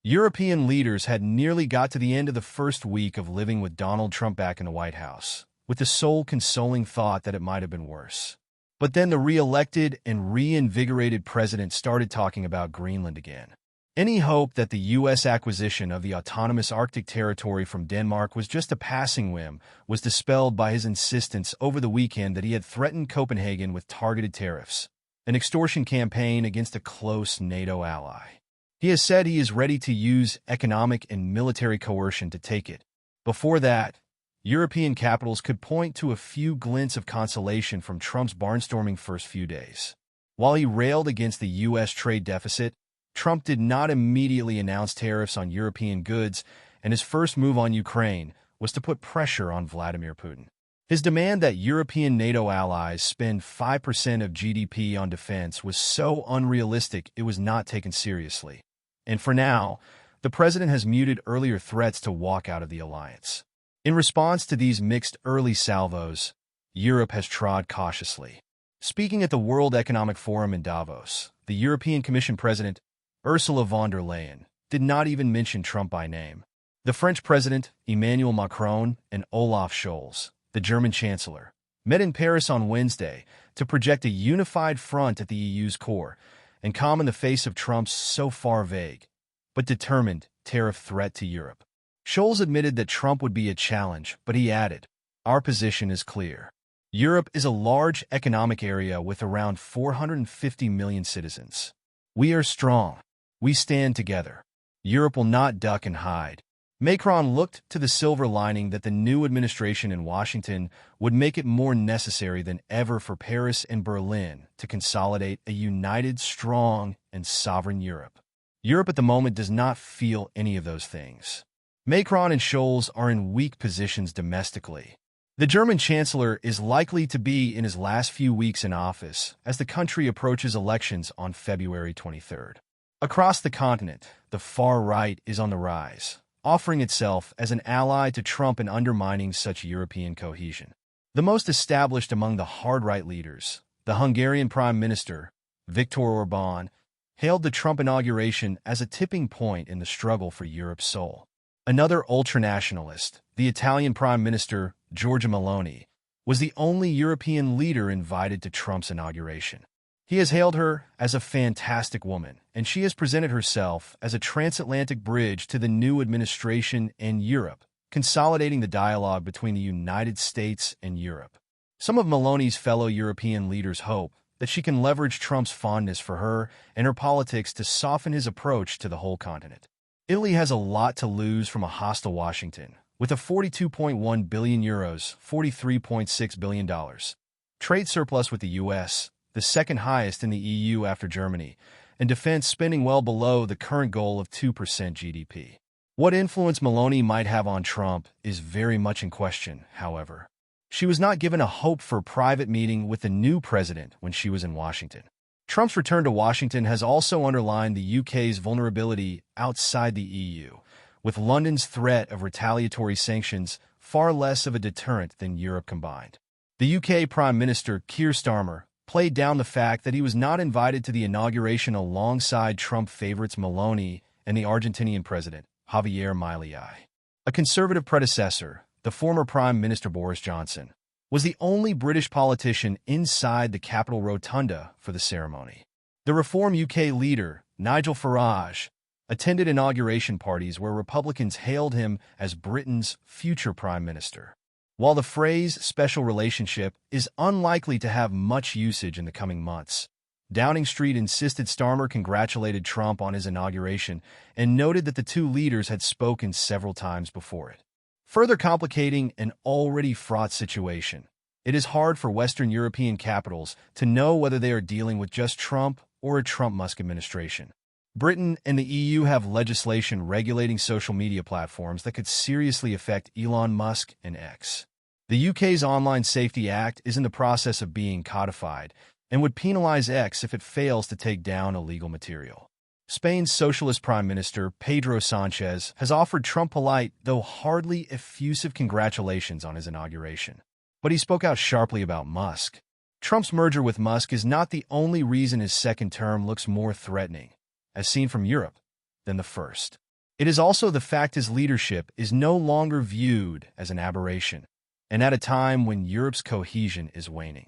European leaders had nearly got to the end of the first week of living with Donald Trump back in the White House, with the sole consoling thought that it might have been worse. But then the re-elected and reinvigorated president started talking about Greenland again. Any hope that the U.S. acquisition of the autonomous Arctic territory from Denmark was just a passing whim was dispelled by his insistence over the weekend that he had threatened Copenhagen with targeted tariffs, an extortion campaign against a close NATO ally. He has said he is ready to use economic and military coercion to take it. Before that, European capitals could point to a few glints of consolation from Trump's barnstorming first few days. While he railed against the U.S. trade deficit, Trump did not immediately announce tariffs on European goods, and his first move on Ukraine was to put pressure on Vladimir Putin. His demand that European NATO allies spend 5% of GDP on defense was so unrealistic it was not taken seriously. And for now, the president has muted earlier threats to walk out of the alliance. In response to these mixed early salvos, Europe has trod cautiously. Speaking at the World Economic Forum in Davos, the European Commission President, Ursula von der Leyen, did not even mention Trump by name. The French President, Emmanuel Macron, and Olaf Scholz, the German Chancellor, met in Paris on Wednesday to project a unified front at the EU's core and calm in the face of Trump's so far vague, but determined, tariff threat to Europe. Scholz admitted that Trump would be a challenge, but he added, "Our position is clear. Europe is a large economic area with around 450 million citizens. We are strong. We stand together. Europe will not duck and hide." Macron looked to the silver lining that the new administration in Washington would make it more necessary than ever for Paris and Berlin to consolidate a united, strong, and sovereign Europe. Europe at the moment does not feel any of those things. Macron and Scholz are in weak positions domestically. The German Chancellor is likely to be in his last few weeks in office as the country approaches elections on February 23rd. Across the continent, the far right is on the rise, offering itself as an ally to Trump and undermining such European cohesion. The most established among the hard-right leaders, the Hungarian Prime Minister, Viktor Orbán, hailed the Trump inauguration as a tipping point in the struggle for Europe's soul. Another ultranationalist, the Italian Prime Minister, Giorgia Meloni, was the only European leader invited to Trump's inauguration. He has hailed her as a fantastic woman, and she has presented herself as a transatlantic bridge to the new administration and Europe, consolidating the dialogue between the United States and Europe. Some of Meloni's fellow European leaders hope that she can leverage Trump's fondness for her and her politics to soften his approach to the whole continent. Italy has a lot to lose from a hostile Washington, with a 42.1 billion euros, $43.6 billion, trade surplus with the U.S., the second highest in the EU after Germany, and defense spending well below the current goal of 2% GDP. What influence Meloni might have on Trump is very much in question, however. She was not given a hope for a private meeting with the new president when she was in Washington. Trump's return to Washington has also underlined the UK's vulnerability outside the EU, with London's threat of retaliatory sanctions far less of a deterrent than Europe combined. The UK Prime Minister, Keir Starmer, played down the fact that he was not invited to the inauguration alongside Trump favorites Meloni and the Argentinian president, Javier Milei. A conservative predecessor, the former Prime Minister Boris Johnson, was the only British politician inside the Capitol Rotunda for the ceremony. The Reform UK leader, Nigel Farage, attended inauguration parties where Republicans hailed him as Britain's future Prime Minister. While the phrase special relationship is unlikely to have much usage in the coming months, Downing Street insisted Starmer congratulated Trump on his inauguration and noted that the two leaders had spoken several times before it. Further complicating an already fraught situation, it is hard for Western European capitals to know whether they are dealing with just Trump or a Trump-Musk administration. Britain and the EU have legislation regulating social media platforms that could seriously affect Elon Musk and X. The UK's Online Safety Act is in the process of being codified and would penalize X if it fails to take down illegal material. Spain's socialist Prime Minister, Pedro Sanchez, has offered Trump polite, though hardly effusive congratulations on his inauguration. But he spoke out sharply about Musk. Trump's merger with Musk is not the only reason his second term looks more threatening, as seen from Europe, than the first. It is also the fact his leadership is no longer viewed as an aberration, and at a time when Europe's cohesion is waning.